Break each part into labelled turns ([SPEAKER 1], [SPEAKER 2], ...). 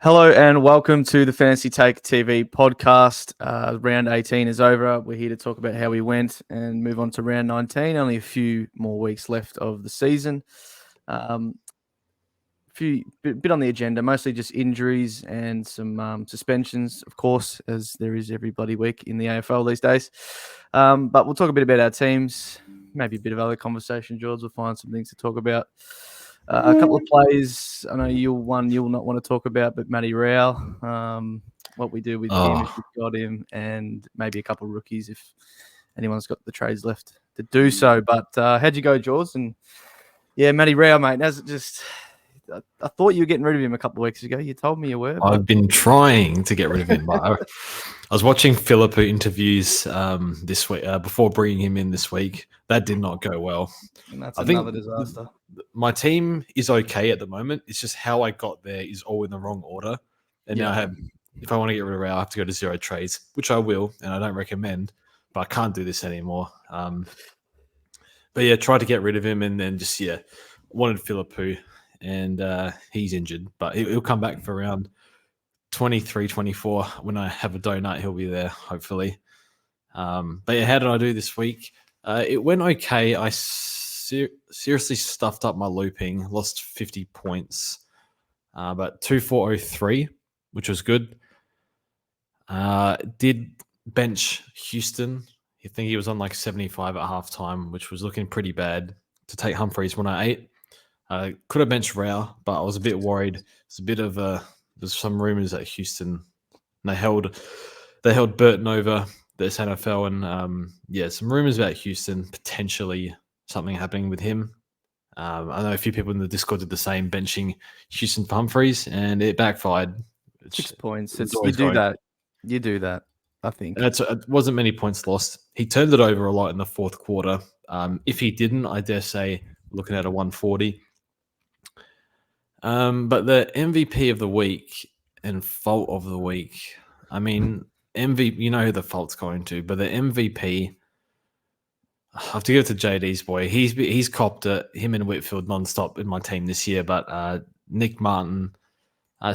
[SPEAKER 1] Hello and welcome to the Fantasy Take TV podcast. Round 18 is over. We're here to talk about how we went and move on to round 19. Only a few more weeks left of the season. Bit on the agenda, mostly just injuries and some suspensions, of course, as there is every bloody week in the AFL these days. But we'll talk a bit about our teams, maybe a bit of other conversation, George. We'll find some things to talk about. A couple of players I know you'll not want to talk about, but Matty Rao, what we do with him if we've got him, and maybe a couple of rookies if anyone's got the trades left to do so. But how'd you go, George? And yeah, Matty Rao, mate. I thought you were getting rid of him a couple of weeks ago. You told me you were.
[SPEAKER 2] I've been trying to get rid of him. But I was watching Philippa interviews this week before bringing him in this week. That did not go well.
[SPEAKER 1] And that's another disaster.
[SPEAKER 2] My team is okay at the moment. It's just how I got there is all in the wrong order. And now if I want to get rid of Rao, I have to go to zero trades, which I will, and I don't recommend. But I can't do this anymore. But yeah, tried to get rid of him, and then just wanted Philippa. And he's injured, but he'll come back for around 23, 24. When I have a donut, he'll be there, hopefully. But yeah, how did I do this week? It went okay. I seriously stuffed up my looping, lost 50 points, but 2,403, which was good. Did bench Houston. I think he was on like 75 at halftime, which was looking pretty bad to take Humphreys when I ate. Could have benched Rao, but I was a bit worried. It's a bit of there's some rumors at Houston. They held Burton over this NFL, and some rumors about Houston potentially something happening with him. I know a few people in the Discord did the same, benching Houston for Humphreys, and it backfired.
[SPEAKER 1] 6 points. You do that. I think
[SPEAKER 2] it wasn't many points lost. He turned it over a lot in the fourth quarter. If he didn't, I dare say, looking at a 140. But the MVP of the week and fault of the week, I mean, MVP, you know who the fault's going to, but the MVP, I have to give it to JD's boy. He's copped it, him and Whitfield nonstop in my team this year, but Nick Martin, I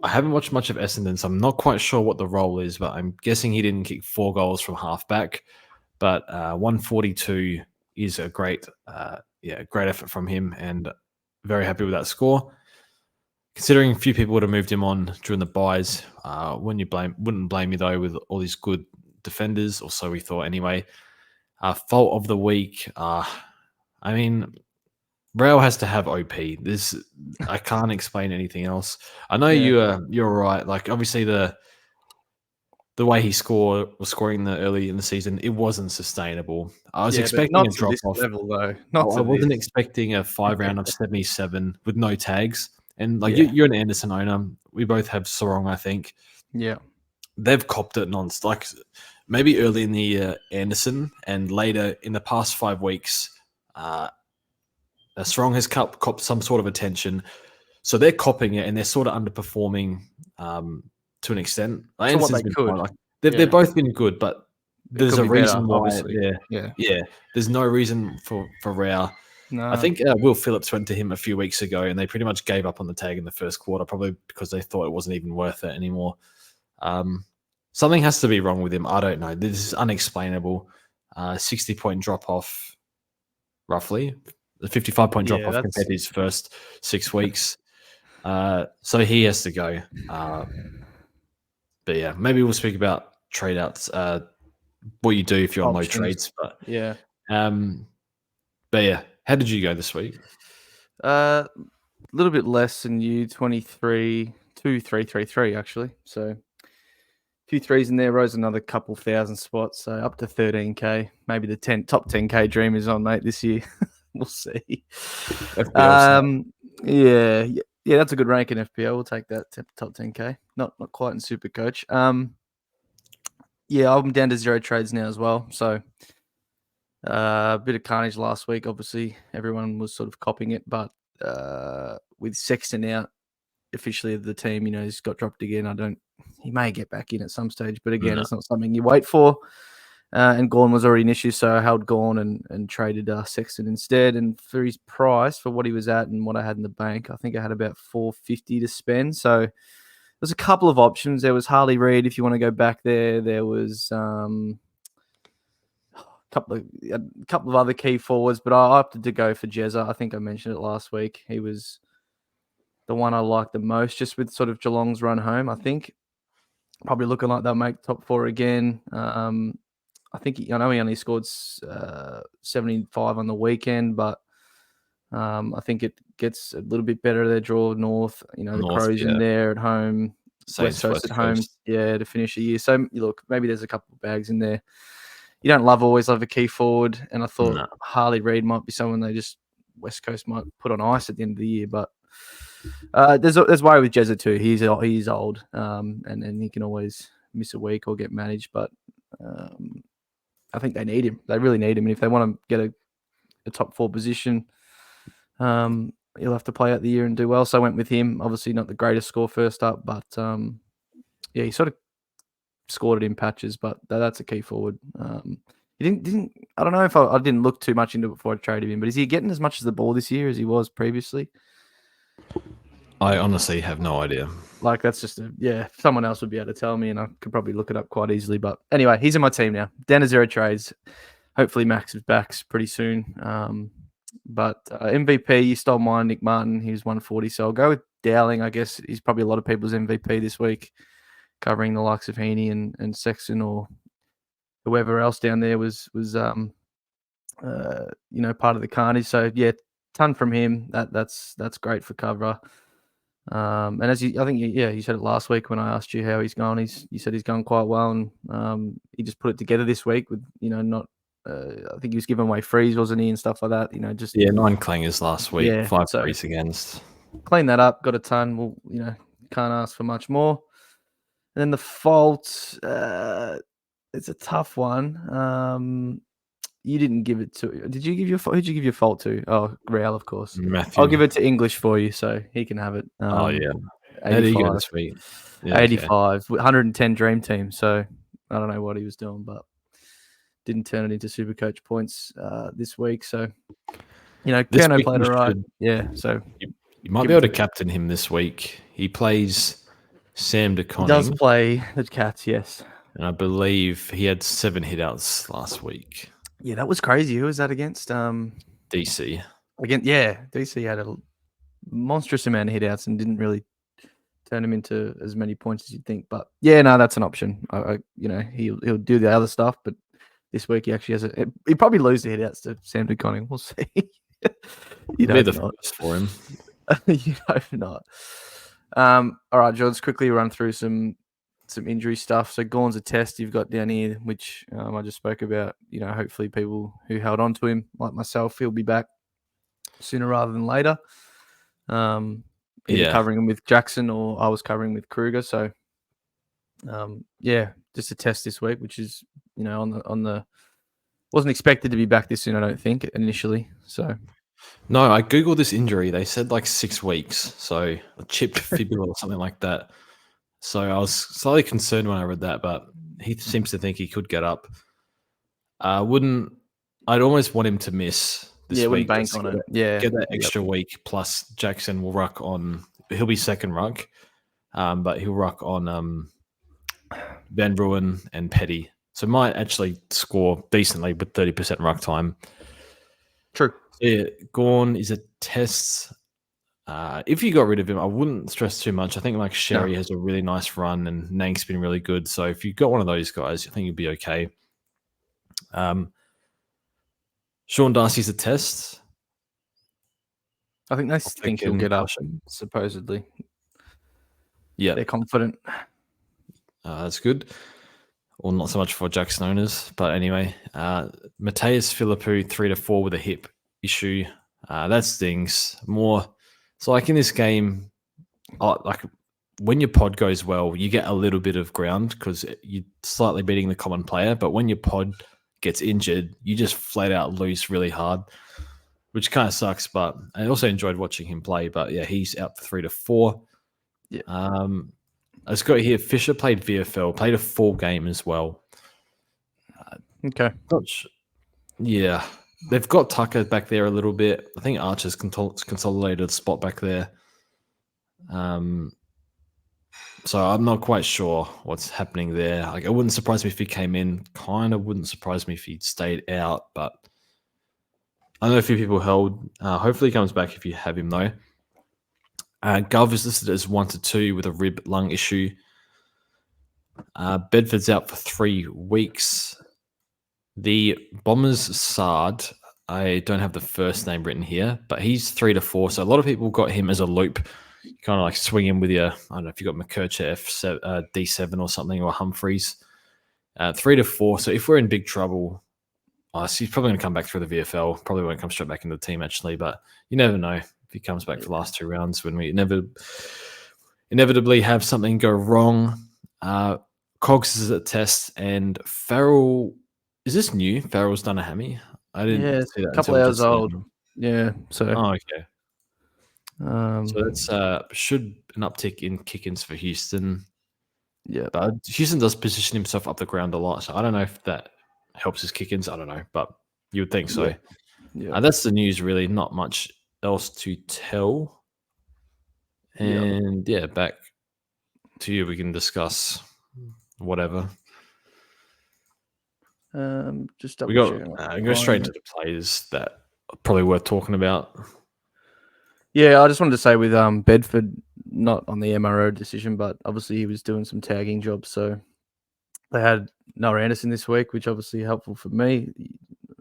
[SPEAKER 2] haven't watched much of Essendon, so I'm not quite sure what the role is, but I'm guessing he didn't kick 4 goals from halfback, but 142 is a great effort from him, and very happy with that score. Considering a few people would have moved him on during the buys, wouldn't blame me though with all these good defenders, or so we thought anyway. Fault of the week, I mean, Rao has to have OP. I can't explain anything else. I know you're right. Like obviously the way he was scoring early in the season, it wasn't sustainable. I was expecting a drop off
[SPEAKER 1] level though.
[SPEAKER 2] I wasn't expecting a 5 round of 77 with no tags. And you're an Anderson owner. We both have Sarong, I think.
[SPEAKER 1] Yeah.
[SPEAKER 2] They've copped it like maybe early in the year, Anderson, and later in the past 5 weeks, Sarong has copped some sort of attention. So they're copping it, and they're sort of underperforming to an extent.
[SPEAKER 1] Anderson's been fine.
[SPEAKER 2] They've both been good, but there's a reason why. There's no reason for Rao. No. I think Will Phillips went to him a few weeks ago, and they pretty much gave up on the tag in the first quarter, probably because they thought it wasn't even worth it anymore. Something has to be wrong with him. I don't know. This is unexplainable. 60-point drop-off, roughly. A 55-point drop-off compared to his first 6 weeks. So he has to go. But yeah, maybe we'll speak about trade-outs, what you do if you're on low trades. But
[SPEAKER 1] yeah.
[SPEAKER 2] But yeah. How did you go this week?
[SPEAKER 1] A little bit less than you, 23, 2,333 actually. So a few threes in there, rose another couple thousand spots, so up to 13k. Maybe the top 10k dream is on, mate, this year. We'll see. FPL, yeah, that's a good rank in FPL. We'll take that top 10k. Not quite in SuperCoach. I'm down to 0 trades now as well. So. A bit of carnage last week. Obviously, everyone was sort of copying it, but with Sexton out officially of the team, he's got dropped again. He may get back in at some stage, but again, It's not something you wait for. And Gawn was already an issue, so I held Gawn and traded Sexton instead. And for his price, for what he was at and what I had in the bank, I think I had about $450 to spend. So there's a couple of options. There was Harley Reid, if you want to go back there. There was a couple of other key forwards, but I opted to go for Jezza. I think I mentioned it last week. He was the one I liked the most, just with sort of Geelong's run home. I think probably looking like they'll make top 4 again. I know he only scored 75 on the weekend, but I think it gets a little bit better. They draw North, the Crows in there at home,
[SPEAKER 2] Saints,
[SPEAKER 1] West Coast at home, to finish the year. So look, maybe there's a couple of bags in there. You don't always love a key forward, and I thought Harley Reid might be someone West Coast might put on ice at the end of the year, but there's worry with Jezza too. He's old, and he can always miss a week or get managed, but I think they need him. They really need him, and if they want to get a top 4 position, he'll have to play out the year and do well. So I went with him. Obviously, not the greatest score first up, but he sort of scored it in patches. But that's a key forward. He didn't. I don't know if I didn't look too much into it before I traded him, but is he getting as much as the ball this year as he was previously?
[SPEAKER 2] I honestly have no idea.
[SPEAKER 1] Like, that's just someone else would be able to tell me, and I could probably look it up quite easily. But anyway, he's in my team now. Down to 0 trades. Hopefully Max is back pretty soon. But MVP, you stole mine, Nick Martin. He was 140. So I'll go with Dowling. I guess he's probably a lot of people's MVP this week, covering the likes of Heaney and Sexton or whoever else down there was part of the carnage. So yeah, ton from him. That's great for cover. And as you said it last week when I asked you how he's gone. You said he's gone quite well, and he just put it together this week with not. I think he was giving away frees, wasn't he, and stuff like that. 9
[SPEAKER 2] clangers last week, 5 frees against.
[SPEAKER 1] Clean that up, got a ton. Well, can't ask for much more. And then the fault, it's a tough one. You didn't give it to. Who'd you give your fault to? Oh, Real, of course.
[SPEAKER 2] Matthew.
[SPEAKER 1] I'll give it to English for you, so he can have it.
[SPEAKER 2] 85.
[SPEAKER 1] How do you go
[SPEAKER 2] this week?
[SPEAKER 1] 85, 110 dream team. So I don't know what he was doing, but didn't turn it into SuperCoach points this week. So Kerno played all right. Yeah, so
[SPEAKER 2] you might be able to captain him this week. He plays Sam DeConning. He
[SPEAKER 1] does play the Cats, yes.
[SPEAKER 2] And I believe he had 7 hitouts last week.
[SPEAKER 1] Yeah, that was crazy. Who was that against?
[SPEAKER 2] DC.
[SPEAKER 1] DC had a monstrous amount of hitouts and didn't really turn him into as many points as you'd think. But yeah, no, that's an option. He'll do the other stuff, but this week he actually has he'll probably lose the hitouts to Sam DeConning. We'll see.
[SPEAKER 2] Be the first for him.
[SPEAKER 1] You hope not. All right, George, let's quickly run through some injury stuff. So Gawn's a test you've got down here, which I just spoke about. Hopefully people who held on to him, like myself, he'll be back sooner rather than later. Either covering him with Jackson or I was covering with Kruger. So just a test this week, which is on the wasn't expected to be back this soon, I don't think, initially. So
[SPEAKER 2] no, I googled this injury. They said like 6 weeks, so a chipped fibula or something like that. So I was slightly concerned when I read that, but he seems to think he could get up. I'd almost want him to miss this week.
[SPEAKER 1] Bank on it. Yeah,
[SPEAKER 2] get that extra week. Plus Jackson will ruck on. He'll be second ruck, but he'll ruck on Van Ruin and Petty. So might actually score decently with 30% ruck time.
[SPEAKER 1] True.
[SPEAKER 2] Yeah, Gawn is a test. If you got rid of him, I wouldn't stress too much. I think like Sherry has a really nice run and Nank's been really good. So if you got one of those guys, I think you'd be okay. Sean Darcy's a test.
[SPEAKER 1] I think they think he'll get up, supposedly.
[SPEAKER 2] Yeah.
[SPEAKER 1] They're confident.
[SPEAKER 2] That's good. Well, not so much for Jackson owners, but anyway. Mateus Philippou, 3 to 4 with a hip issue. That stings more. So like in this game, like when your pod goes well, you get a little bit of ground because you're slightly beating the common player. But when your pod gets injured, you just flat out lose really hard, which kind of sucks. But I also enjoyed watching him play. But yeah, he's out for 3 to 4.
[SPEAKER 1] Yeah.
[SPEAKER 2] I just got here. Fisher played VFL, played a full game as well.
[SPEAKER 1] Okay.
[SPEAKER 2] Yeah. They've got Tucker back there a little bit. I think Archer's consolidated a spot back there. So I'm not quite sure what's happening there. Like, it wouldn't surprise me if he came in. Kind of wouldn't surprise me if he stayed out. But I know a few people held. Hopefully he comes back if you have him, though. Gov is listed as 1 to 2 with a rib lung issue. Bedford's out for 3 weeks. The Bombers Sard, I don't have the first name written here, but he's 3 to 4. So a lot of people got him as a loop. You kind of like swing him with your, I don't know if you got McKercheff, D7 or something, or Humphreys. 3 to 4. So if we're in big trouble, so he's probably going to come back through the VFL. Probably won't come straight back into the team, actually, but you never know if he comes back for the last 2 rounds when we inevitably have something go wrong. Cogs is a test, and Farrell, is this new? Farrell's done a hammy? I didn't see that
[SPEAKER 1] a couple
[SPEAKER 2] until
[SPEAKER 1] hours
[SPEAKER 2] just
[SPEAKER 1] old.
[SPEAKER 2] now.
[SPEAKER 1] Yeah, so
[SPEAKER 2] Oh, okay. So
[SPEAKER 1] um,
[SPEAKER 2] that's should an uptick in kick-ins for Houston.
[SPEAKER 1] yeah,
[SPEAKER 2] But Houston does position himself up the ground a lot, so I don't know if that helps his kick-ins. I don't know, but you would think so.
[SPEAKER 1] yeah.
[SPEAKER 2] That's the news, really. Not much else to tell. And back to you. We can discuss whatever.
[SPEAKER 1] Just double
[SPEAKER 2] We got
[SPEAKER 1] checking.
[SPEAKER 2] go straight into the players that are probably worth talking about.
[SPEAKER 1] Yeah, I just wanted to say with Bedford, not on the MRO decision, but obviously he was doing some tagging jobs, so they had Noah Anderson this week, which obviously helpful for me.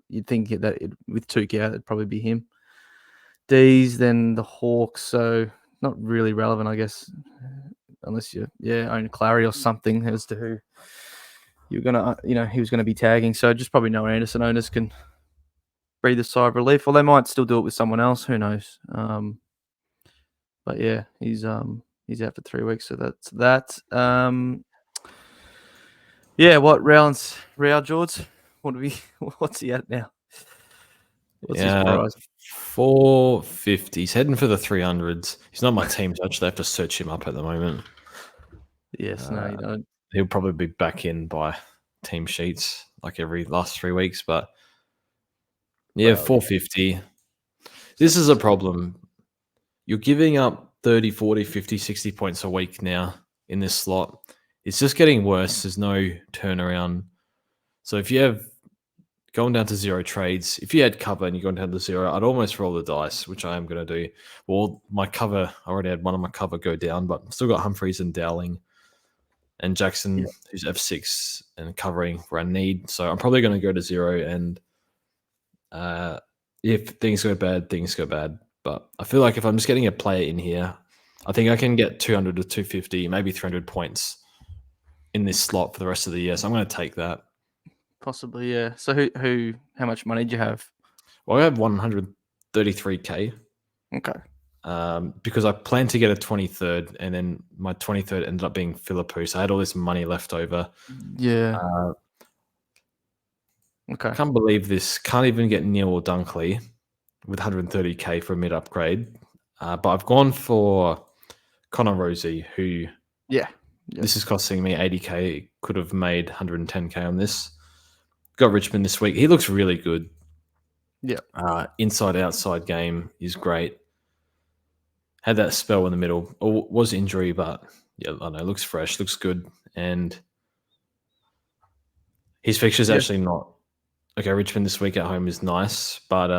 [SPEAKER 1] You'd think that with 2K out, it'd probably be him. D's, then the Hawks, so not really relevant, I guess, unless you own Clary or something as to who you're gonna, he was gonna be tagging. So just probably Noah Anderson owners can breathe a sigh of relief, or they might still do it with someone else. Who knows? But yeah, he's out for 3 weeks, so that's that. Yeah, what Rail George? What's he at now? What's his price?
[SPEAKER 2] 450. He's heading for the 300s. He's not my team, so I actually have to search him up at the moment.
[SPEAKER 1] Yes, no, you don't.
[SPEAKER 2] He'll probably be back in by team sheets like every last 3 weeks, but yeah,
[SPEAKER 1] Well,
[SPEAKER 2] 450. This is a problem. You're giving up 30, 40, 50, 60 points a week now in this slot. It's just getting worse. There's no turnaround. So if you have going down to 0 trades, if you had cover and you're going down to 0, I'd almost roll the dice, which I am going to do. Well, my cover, I already had one of my cover go down, but I've still got Humphreys and Dowling and Jackson, who's F6 and covering where I need. So I'm probably going to go to 0. And if things go bad, things go bad. But I feel like if I'm just getting a player in here, I think I can get 200 to 250, maybe 300 points in this slot for the rest of the year. So I'm going to take that.
[SPEAKER 1] Possibly, yeah. So how much money do you have?
[SPEAKER 2] Well, I have 133K.
[SPEAKER 1] Okay.
[SPEAKER 2] Because I planned to get a 23rd, and then my 23rd ended up being Philippou. So I had all this money left over.
[SPEAKER 1] Yeah. Okay.
[SPEAKER 2] Can't believe this. Can't even get Neil or Dunkley with 130K for a mid upgrade. But I've gone for Connor Rosie, who this is costing me 80K. Could have made 110K on this. Got Richmond this week. He looks really good.
[SPEAKER 1] Yeah.
[SPEAKER 2] Inside outside game is great. Had that spell in the middle. Was injury, but yeah, I don't know. Looks fresh. Looks good. And his fixture's actually not okay. Richmond this week at home is nice, but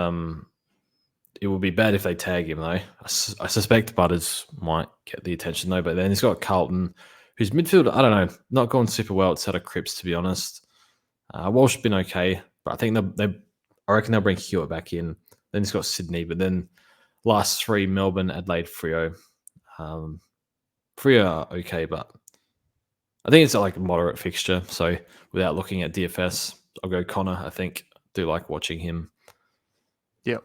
[SPEAKER 2] it would be bad if they tag him though. I suspect Butters might get the attention though. But then he's got Carlton, whose midfield, I don't know, not going super well outside of Cripps, to be honest. Walsh been okay, but I think I reckon they'll bring Hewitt back in. Then he's got Sydney, but then last 3, Melbourne, Adelaide, Freo. Freo are okay, but I think it's like a moderate fixture. So without looking at DFS, I'll go Connor. I think do like watching him.
[SPEAKER 1] Yep.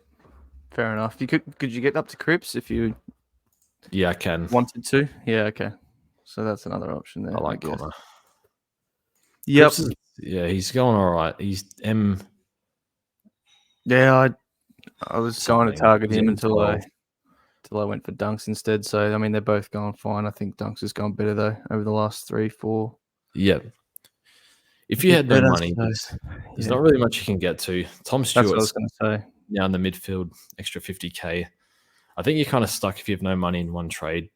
[SPEAKER 1] Fair enough. Could you get up to Cripps if you?
[SPEAKER 2] Yeah, I can.
[SPEAKER 1] Wanted to? Yeah. Okay. So that's another option there.
[SPEAKER 2] I like Connor.
[SPEAKER 1] Yep.
[SPEAKER 2] He's going all right. He's M.
[SPEAKER 1] Yeah, I was going to target him until I
[SPEAKER 2] M12.
[SPEAKER 1] went for Dunks instead. So I mean, they're both going fine. I think Dunks has gone better though over the last 3, 4.
[SPEAKER 2] Yeah. If you had no money, there's not really much you can get to. Tom Stewart's
[SPEAKER 1] That's what I was going to say.
[SPEAKER 2] Now in the midfield, extra 50K. I think you're kind of stuck if you have no money in one trade.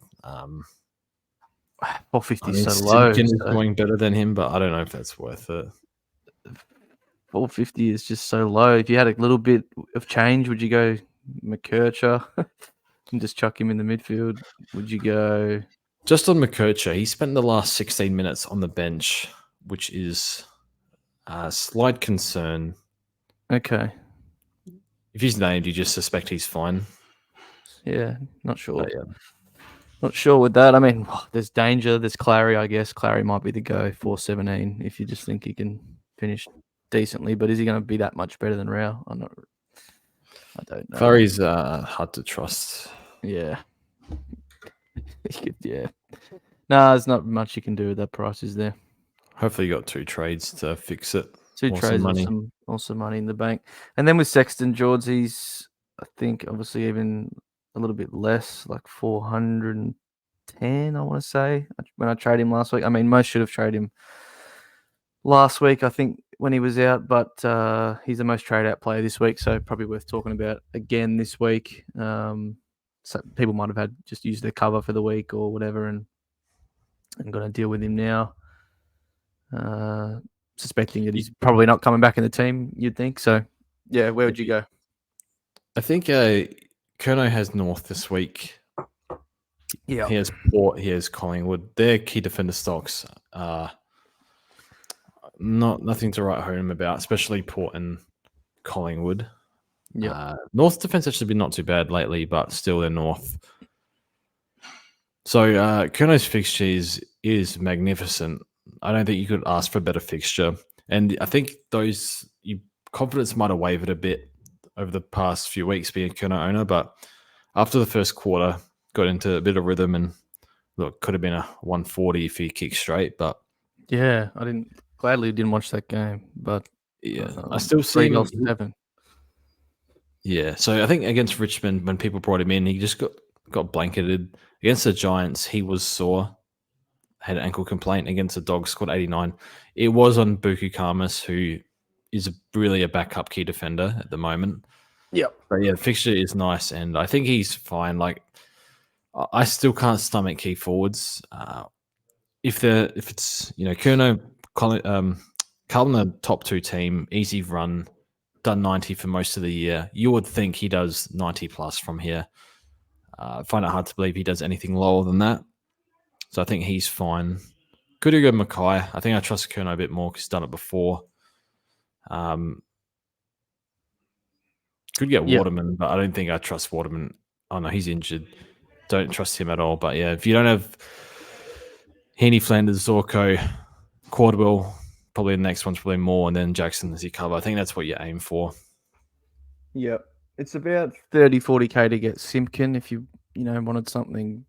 [SPEAKER 1] 450
[SPEAKER 2] I
[SPEAKER 1] is
[SPEAKER 2] mean,
[SPEAKER 1] so low.
[SPEAKER 2] Simpkin is
[SPEAKER 1] So
[SPEAKER 2] going better than him, but I don't know if that's worth it.
[SPEAKER 1] 450 is just so low. If you had a little bit of change, would you go McKercher and just chuck him in the midfield? Would you go?
[SPEAKER 2] Just on McKercher, he spent the last 16 minutes on the bench, which is a slight concern.
[SPEAKER 1] Okay.
[SPEAKER 2] If he's named, you just suspect he's fine.
[SPEAKER 1] Yeah, not sure.
[SPEAKER 2] But yeah.
[SPEAKER 1] Not sure with that. I mean, there's Danger, there's Clary, I guess. Clary might be the go 417 if you just think he can finish decently, but is he going to be that much better than Rao? I don't know.
[SPEAKER 2] Clary's hard to trust.
[SPEAKER 1] Yeah. Yeah. No, there's not much you can do with that price, is there?
[SPEAKER 2] Hopefully, you got 2 trades to fix it.
[SPEAKER 1] Two trades or some money in the bank. And then with Sexton George, he's, I think, obviously even a little bit less, like 410, I want to say, when I traded him last week. I mean, most should have traded him last week, I think, when he was out, but he's the most trade out player this week, so probably worth talking about again this week. So people might have had just used their cover for the week or whatever and got to deal with him now. Suspecting that he's probably not coming back in the team, you'd think. So, yeah, where would you go?
[SPEAKER 2] I think Kerno has North this week.
[SPEAKER 1] Yeah.
[SPEAKER 2] He has Port, he has Collingwood. Their key defender stocks are nothing to write home about, especially Port and Collingwood.
[SPEAKER 1] Yeah.
[SPEAKER 2] North's defense actually been not too bad lately, but still they're North. So Kerno's fixture is magnificent. I don't think you could ask for a better fixture. And I think confidence might have wavered a bit over the past few weeks being a Kerno owner, but after the first quarter, got into a bit of rhythm and look, could have been a 140 if he kicked straight, but
[SPEAKER 1] yeah, gladly didn't watch that game, but
[SPEAKER 2] yeah, I still see
[SPEAKER 1] 3
[SPEAKER 2] him.
[SPEAKER 1] goals to 7.
[SPEAKER 2] Yeah, so I think against Richmond, when people brought him in, he just got blanketed. Against the Giants, he was sore, had an ankle complaint. Against the Dogs, scored 89. It was on Buku Kamas, who is really a backup key defender at the moment.
[SPEAKER 1] Yep.
[SPEAKER 2] But yeah, the fixture is nice, and I think he's fine. Like, I still can't stomach key forwards. If it's Kerno, Carlton, the top 2 team, easy run, done 90 for most of the year. You would think he does 90 plus from here. I find it hard to believe he does anything lower than that. So I think he's fine. Could you go Mackay? I think I trust Kerno a bit more because he's done it before. Could get Waterman, but I don't think I trust Waterman. Oh no, he's injured. Don't trust him at all. But yeah, if you don't have Heaney, Flanders, Zorko, Cordwell, probably the next one's probably more, and then Jackson as your cover. I think that's what you aim for.
[SPEAKER 1] Yep. It's about 30, 40K to get Simpkin if you wanted something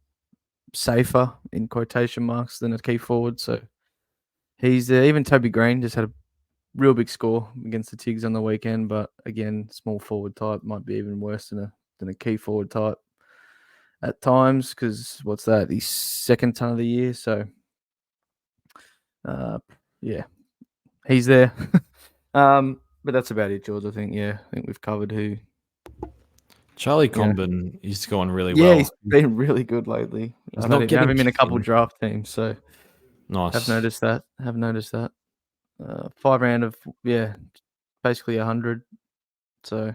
[SPEAKER 1] safer, in quotation marks, than a key forward. So he's there. Even Toby Green just had a real big score against the Tigs on the weekend, but again, small forward type might be even worse than a key forward type at times, because what's that? He's second ton of the year. So yeah, he's there. But that's about it, George. I think we've covered who.
[SPEAKER 2] Charlie Comben is going really
[SPEAKER 1] well.
[SPEAKER 2] Yeah,
[SPEAKER 1] he's been really good lately.
[SPEAKER 2] He's
[SPEAKER 1] I
[SPEAKER 2] not
[SPEAKER 1] have him in a couple draft teams, so
[SPEAKER 2] nice.
[SPEAKER 1] Have noticed that. 5 round of basically 100. So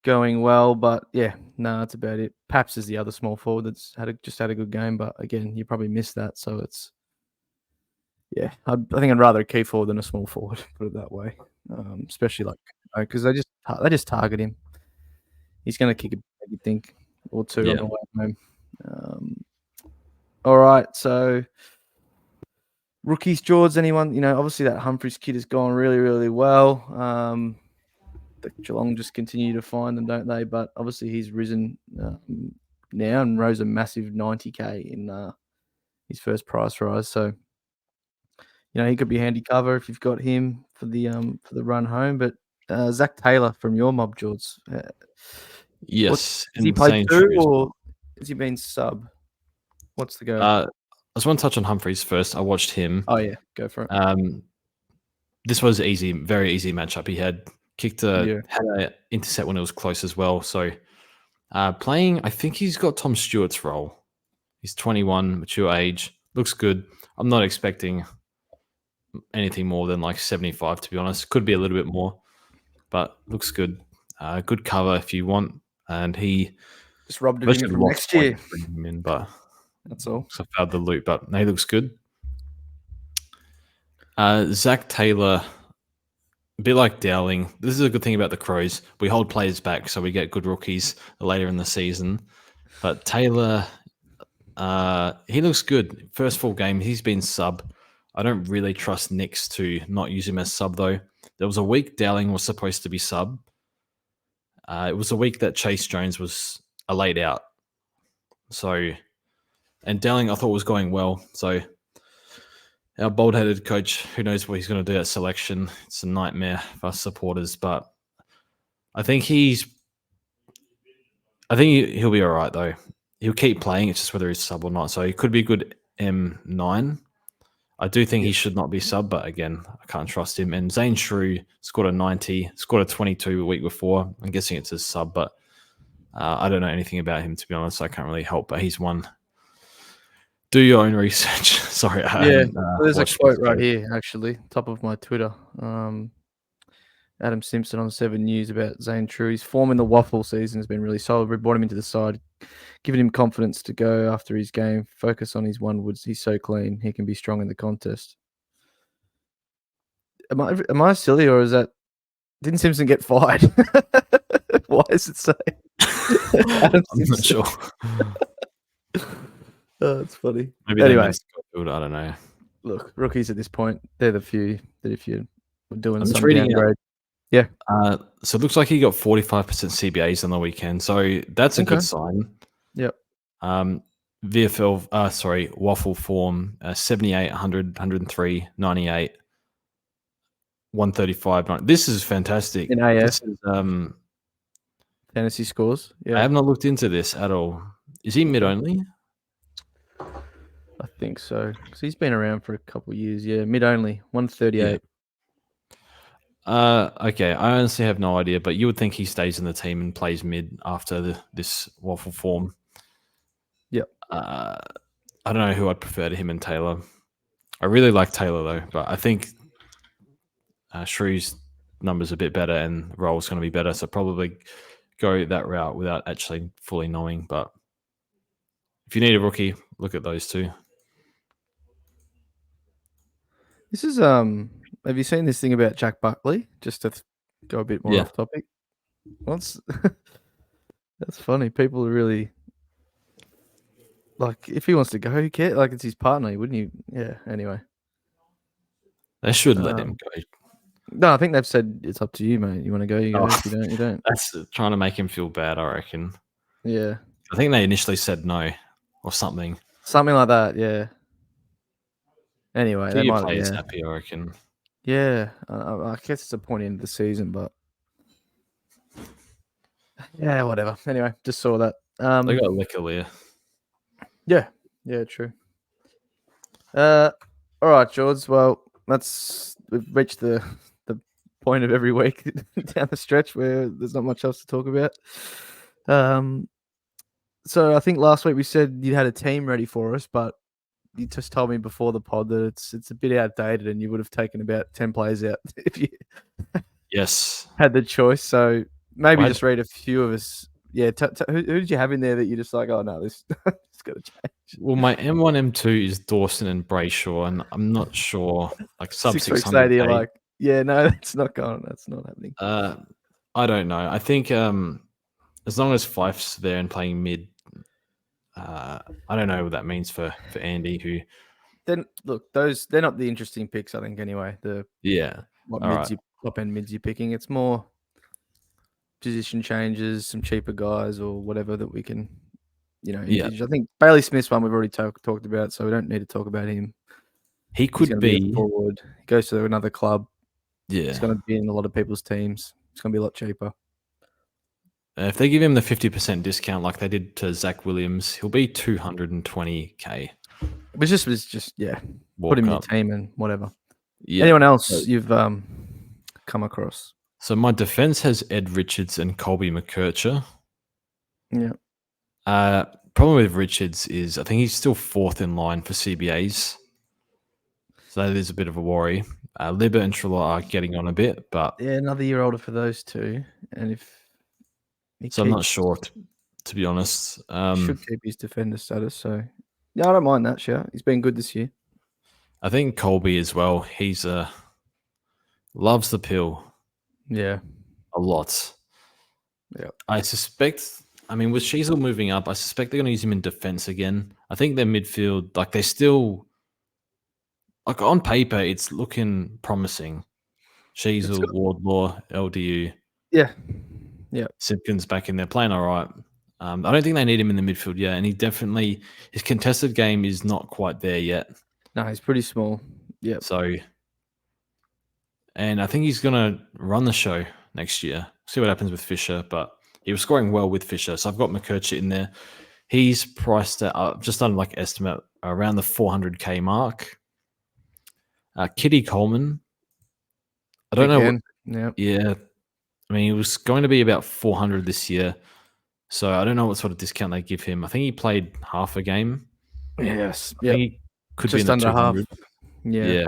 [SPEAKER 1] going well, but that's about it. Paps is the other small forward that's had a good game, but again, you probably missed that. So it's I think I'd rather a key forward than a small forward, put it that way. Especially because they just target him. He's going to kick a you think or 2 on the way home. All right, so rookies, George, anyone, obviously that Humphries kid has gone really, really well. The Geelong just continue to find them, don't they? But obviously he's risen now and rose a massive 90K in his first price rise. So, he could be handy cover if you've got him for the run home. But Zach Taylor from your mob, George.
[SPEAKER 2] Yes.
[SPEAKER 1] Has he played 2 or has he been sub? What's the go?
[SPEAKER 2] I just want to touch on Humphries first. I watched him.
[SPEAKER 1] Oh yeah, go for it.
[SPEAKER 2] This was easy, very easy matchup. He had had an intercept when it was close as well. So playing, I think he's got Tom Stewart's role He's 21, mature age. Looks good. I'm not expecting anything more than like 75, to be honest. Could be a little bit more, but looks good. Good cover if you want. And he
[SPEAKER 1] Just robbed
[SPEAKER 2] I've
[SPEAKER 1] of him
[SPEAKER 2] actually
[SPEAKER 1] from
[SPEAKER 2] lost
[SPEAKER 1] next year.
[SPEAKER 2] points bringing him in, but
[SPEAKER 1] That's all.
[SPEAKER 2] I failed the loop. But he looks good. Zach Taylor, a bit like Dowling. This is a good thing about the Crows. We hold players back, so we get good rookies later in the season. But Taylor, he looks good. First full game, he's been sub. I don't really trust Nix to not use him as sub, though. There was a week Dowling was supposed to be sub. It was a week that Chase Jones was laid out. So, and Dowling I thought was going well. So, our bold-headed coach, who knows what he's going to do at selection? It's a nightmare for us supporters, but I think he'll be all right though. He'll keep playing. It's just whether he's sub or not. So he could be a good M9. I do think he should not be sub, but again, I can't trust him. And Zane Shrew scored a 90, scored a 22 a week before. I'm guessing it's his sub, but I don't know anything about him, to be honest. I can't really help, but he's one. Do your own research. Sorry,
[SPEAKER 1] There's a quote right here, actually, top of my Twitter. Adam Simpson on 7 News about Zane True. His form in the waffle season has been really solid. We brought him into the side, giving him confidence to go after his game. Focus on his one woods. He's so clean. He can be strong in the contest. Am I silly, or is that? Didn't Simpson get fired? Why is it so?
[SPEAKER 2] I'm not sure.
[SPEAKER 1] Oh, that's funny.
[SPEAKER 2] Maybe
[SPEAKER 1] anyway,
[SPEAKER 2] I don't know.
[SPEAKER 1] Look, rookies at this point, they're the few that if you're doing some
[SPEAKER 2] reading
[SPEAKER 1] downgrade.
[SPEAKER 2] Yeah. So it looks like he got 45% CBAs on the weekend. So that's a good sign.
[SPEAKER 1] Yep.
[SPEAKER 2] Waffle form 78, 100, 103, 98, 135. This is fantastic.
[SPEAKER 1] In AF.
[SPEAKER 2] This is,
[SPEAKER 1] fantasy scores. Yeah.
[SPEAKER 2] I have not looked into this at all. Is he mid only?
[SPEAKER 1] I think so. Because he's been around for a couple of years. Yeah, mid only, 138.
[SPEAKER 2] Okay, I honestly have no idea, but you would think he stays in the team and plays mid after this waffle form.
[SPEAKER 1] Yep.
[SPEAKER 2] I don't know who I'd prefer to him and Taylor. I really like Taylor though, but I think Shrew's numbers a bit better and role's going to be better, so probably go that route without actually fully knowing. But if you need a rookie, look at those two.
[SPEAKER 1] This is have you seen this thing about Jack Buckley? Just to go a bit more off topic. That's funny. People are really like, if he wants to go, who cares? Like, it's his partner, wouldn't you? Yeah. Anyway,
[SPEAKER 2] they should let him go.
[SPEAKER 1] No, I think they've said it's up to you, mate. You want to go, you go. If you don't, you don't.
[SPEAKER 2] That's trying to make him feel bad, I reckon.
[SPEAKER 1] Yeah.
[SPEAKER 2] I think they initially said no or something.
[SPEAKER 1] Something like that. Yeah. Anyway,
[SPEAKER 2] they might play happy, I reckon.
[SPEAKER 1] Yeah, I guess it's a point into the season, but yeah, whatever. Anyway, just saw that.
[SPEAKER 2] They got Leclerc.
[SPEAKER 1] Yeah, true. All right, George. Well, we've reached the point of every week down the stretch where there's not much else to talk about. So I think last week we said you had a team ready for us, but you just told me before the pod that it's a bit outdated, and you would have taken about 10 players out if you had the choice. So maybe just read a few of us. Yeah, who did you have in there that you're just like, oh no, this it's got to change?
[SPEAKER 2] Well, my M1, M2 is Dawson and Brayshaw, and I'm not sure, like sub
[SPEAKER 1] 6 weeks later, you're like, yeah, no, that's not going. That's not happening.
[SPEAKER 2] I don't know. I think as long as Fife's there and playing mid, I don't know what that means for Andy. Who
[SPEAKER 1] then look, they're not the interesting picks, I think. Anyway, top end mids you're picking. It's more position changes, some cheaper guys or whatever that we can, engage. I think Bailey Smith's one we've already talked about, so we don't need to talk about him.
[SPEAKER 2] He could be
[SPEAKER 1] forward. He goes to another club.
[SPEAKER 2] Yeah,
[SPEAKER 1] he's going to be in a lot of people's teams. It's going to be a lot cheaper.
[SPEAKER 2] If they give him the 50% discount like they did to Zach Williams, he'll be 220K.
[SPEAKER 1] It's just put him in your team and whatever.
[SPEAKER 2] Yeah.
[SPEAKER 1] Anyone else you've come across?
[SPEAKER 2] So my defense has Ed Richards and Colby McKercher.
[SPEAKER 1] Yeah.
[SPEAKER 2] problem with Richards is I think he's still 4th in line for CBAs. So that is a bit of a worry. Libba and Trelaw are getting on a bit, but
[SPEAKER 1] Yeah, another year older for those two, and if he
[SPEAKER 2] so I'm not
[SPEAKER 1] keeps,
[SPEAKER 2] sure to be honest.
[SPEAKER 1] should keep his defender status. So yeah, I don't mind that. Sure, he's been good this year.
[SPEAKER 2] I think Colby as well. He's loves the pill
[SPEAKER 1] Yeah,
[SPEAKER 2] a lot.
[SPEAKER 1] yeah.
[SPEAKER 2] I suspect. I mean, with Sheasel moving up, I suspect they're going to use him in defense again. I think their midfield, like they're still, like on paper, it's looking promising. Sheasel, Wardlaw, LDU,
[SPEAKER 1] Yeah, yeah.
[SPEAKER 2] Simpkins back in there playing all right. I don't think they need him in the midfield yet, and his contested game is not quite there yet.
[SPEAKER 1] No, he's pretty small. Yeah.
[SPEAKER 2] So, and I think he's going to run the show next year. See what happens with Fisher, but he was scoring well with Fisher. So I've got McKerchit in there. He's priced at just under like estimate around the 400K mark. Kitty Coleman. I don't know.
[SPEAKER 1] Yeah.
[SPEAKER 2] Yeah. I mean, he was going to be about 400 this year. So I don't know what sort of discount they give him. I think he played half a game.
[SPEAKER 1] Yes.
[SPEAKER 2] I
[SPEAKER 1] Yeah.
[SPEAKER 2] think he could
[SPEAKER 1] Just
[SPEAKER 2] be in the
[SPEAKER 1] under half.
[SPEAKER 2] 200.
[SPEAKER 1] Yeah.
[SPEAKER 2] Yeah.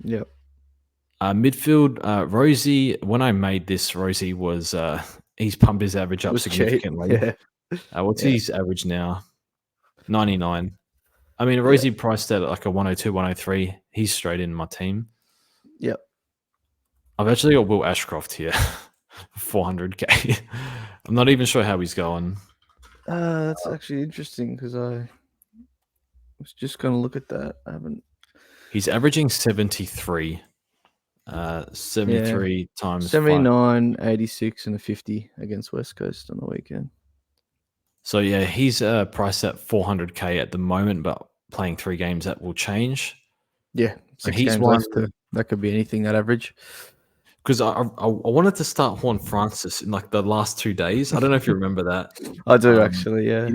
[SPEAKER 1] Yeah.
[SPEAKER 2] Midfield, Rosie, when I made this, Rosie was, he's pumped his average up significantly.
[SPEAKER 1] Cheap. Yeah.
[SPEAKER 2] What's his average now? 99. I mean, Rosie priced at like a 102, 103. He's straight in my team.
[SPEAKER 1] Yep.
[SPEAKER 2] I've actually got Will Ashcroft here for 400K. I'm not even sure how he's going.
[SPEAKER 1] That's actually interesting because I was just going to look at that. I haven't.
[SPEAKER 2] He's averaging 73. 73 times
[SPEAKER 1] 79, 86, and a 50 against West Coast on the weekend.
[SPEAKER 2] So yeah, he's priced at 400K at the moment, but playing 3 games that will change.
[SPEAKER 1] Yeah, 6
[SPEAKER 2] he's
[SPEAKER 1] games
[SPEAKER 2] one
[SPEAKER 1] left. That could be anything, that average.
[SPEAKER 2] because I wanted to start Juan Francis in like the last 2 days. I don't know if you remember that.
[SPEAKER 1] I do actually, yeah.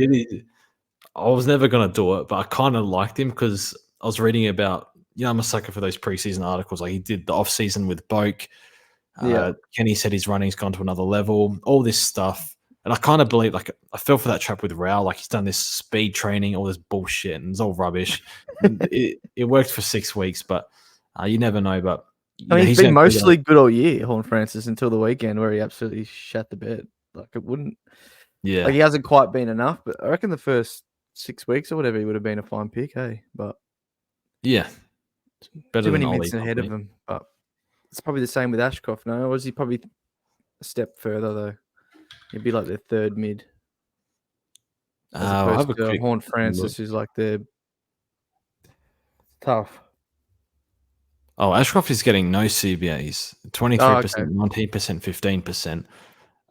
[SPEAKER 2] I was never going to do it, but I kind of liked him because I was reading about, I'm a sucker for those preseason articles. Like he did the off season with Boak. Kenny said his running's gone to another level, all this stuff. And I kind of believe, like, I fell for that trap with Rao. Like, he's done this speed training, all this bullshit, and it's all rubbish. it worked for 6 weeks, but you never know. But
[SPEAKER 1] I mean, he's been mostly good all year, Horn Francis, until the weekend where he absolutely shat the bed. Like, it wouldn't.
[SPEAKER 2] Yeah.
[SPEAKER 1] Like, he hasn't quite been enough, but I reckon the first 6 weeks or whatever, he would have been a fine pick, hey? But
[SPEAKER 2] yeah, better
[SPEAKER 1] too
[SPEAKER 2] than
[SPEAKER 1] many
[SPEAKER 2] Ollie,
[SPEAKER 1] minutes ahead of him. But it's probably the same with Ashcroft, no? Or was he probably a step further, though? He'd be like their third mid. As opposed to Horn Francis, who's like their tough.
[SPEAKER 2] Oh, Ashcroft is getting no CBAs. 23%, 19%,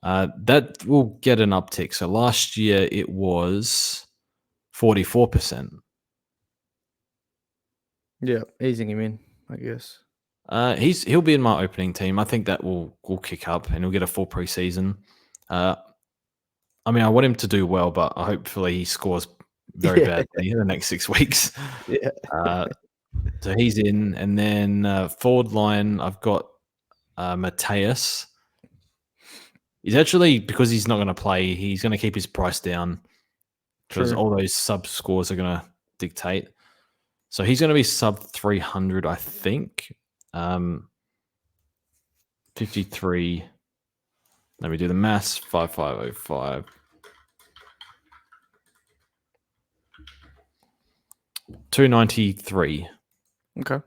[SPEAKER 2] 15%. That will get an uptick. So last year it was 44%.
[SPEAKER 1] Yeah, easing him in, I guess.
[SPEAKER 2] He'll be in my opening team. I think that will kick up and he'll get a full preseason. I mean, I want him to do well, but hopefully he scores very badly in the next 6 weeks.
[SPEAKER 1] Yeah.
[SPEAKER 2] So he's in, and then forward line, I've got Mateus. He's actually, because he's not going to play, he's going to keep his price down because all those sub scores are going to dictate. So he's going to be sub 300, I think. 53. Let me do the maths. 5505. 293.
[SPEAKER 1] Okay.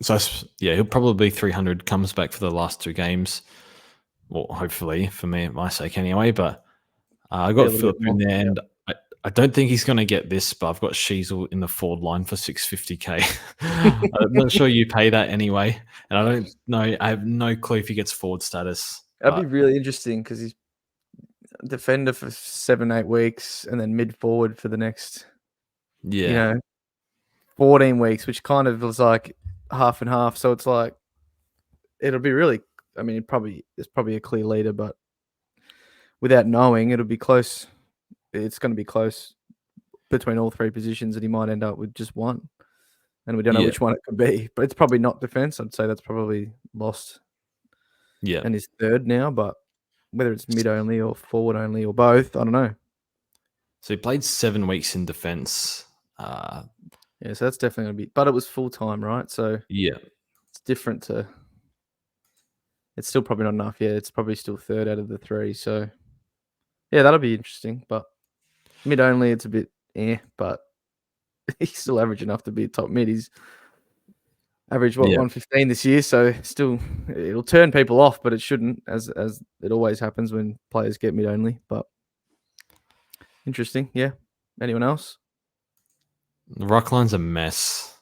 [SPEAKER 2] So yeah, he'll probably be 300. Comes back for the last 2 games. Well, hopefully for me, my sake anyway. But I got Philip in there, and I don't think he's going to get this. But I've got Sheasel in the forward line for 650K. I'm not sure you pay that anyway, and I don't know. I have no clue if he gets forward status.
[SPEAKER 1] That'd be really interesting because he's defender for 7-8 weeks, and then mid forward for the next. 14 weeks, which kind of was like half and half. So it's like, it'll be really, I mean, there's probably a clear leader, but without knowing, it'll be close. It's going to be close between all 3 positions, and he might end up with just one. And we don't know which one it could be, but it's probably not defense. I'd say that's probably lost.
[SPEAKER 2] Yeah.
[SPEAKER 1] And he's third now, but whether it's mid only or forward only or both, I don't know.
[SPEAKER 2] So he played 7 weeks in defense.
[SPEAKER 1] Yeah, so that's definitely going to be, but it was full time, right? So
[SPEAKER 2] Yeah.
[SPEAKER 1] it's different to, it's still probably not enough. Yeah, it's probably still third out of the three. So yeah, that'll be interesting. But mid only, it's a bit but he's still average enough to be a top mid. He's average, what,
[SPEAKER 2] Yeah.
[SPEAKER 1] 115 this year. So still, it'll turn people off, but it shouldn't, as it always happens when players get mid only. But interesting. Yeah. Anyone else?
[SPEAKER 2] The ruck line's a mess.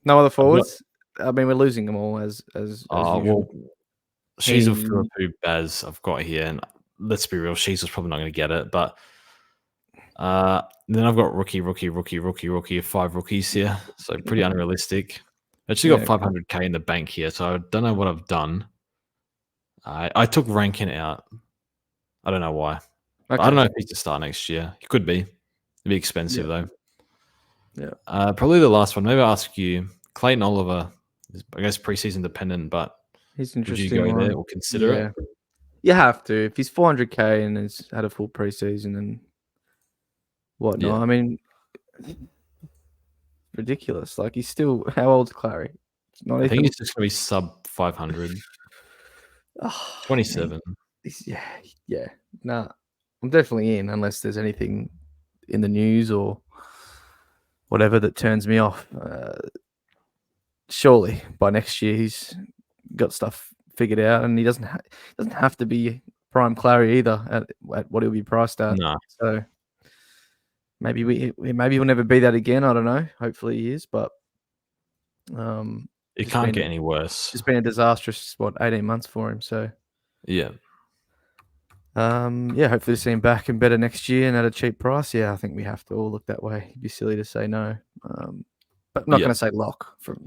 [SPEAKER 1] No other
[SPEAKER 2] I've got,
[SPEAKER 1] forwards? I mean, we're losing them all as usual.
[SPEAKER 2] well, she's a
[SPEAKER 1] Heaney,
[SPEAKER 2] who Baz I've got here, and let's be real, she's probably not going to get it. But then I've got rookie, 5 rookies here, so pretty unrealistic. Actually got
[SPEAKER 1] Yeah,
[SPEAKER 2] 500k in the bank here, so I don't know what I've done. I took Rankin out. I don't know why. But I don't know if he's to start next year. He could be. It'd be expensive though.
[SPEAKER 1] Yeah.
[SPEAKER 2] Probably the last one. Maybe I'll ask you. Clayton Oliver is, I guess, preseason dependent, but
[SPEAKER 1] He's
[SPEAKER 2] would you
[SPEAKER 1] interesting
[SPEAKER 2] go
[SPEAKER 1] one.
[SPEAKER 2] there or consider it?
[SPEAKER 1] You have to. If he's 400k and has had a full preseason and whatnot,
[SPEAKER 2] Yeah.
[SPEAKER 1] I mean, ridiculous. Like, he's still, how old's Clary? Not
[SPEAKER 2] I think
[SPEAKER 1] even.
[SPEAKER 2] he's just going to be sub 500. 27.
[SPEAKER 1] Yeah. Nah, I'm definitely in unless there's anything in the news or whatever that turns me off. Surely by next year he's got stuff figured out, and he doesn't have to be prime Clary either at what he'll be priced at.
[SPEAKER 2] No.
[SPEAKER 1] So maybe he'll never be that again. I don't know. Hopefully he is, but
[SPEAKER 2] it can't get any worse.
[SPEAKER 1] It's been a disastrous 18 months for him. So
[SPEAKER 2] yeah.
[SPEAKER 1] Hopefully to see him back and better next year and at a cheap price. Yeah, I think we have to all look that way. It'd be silly to say no. But I'm not going to say lock from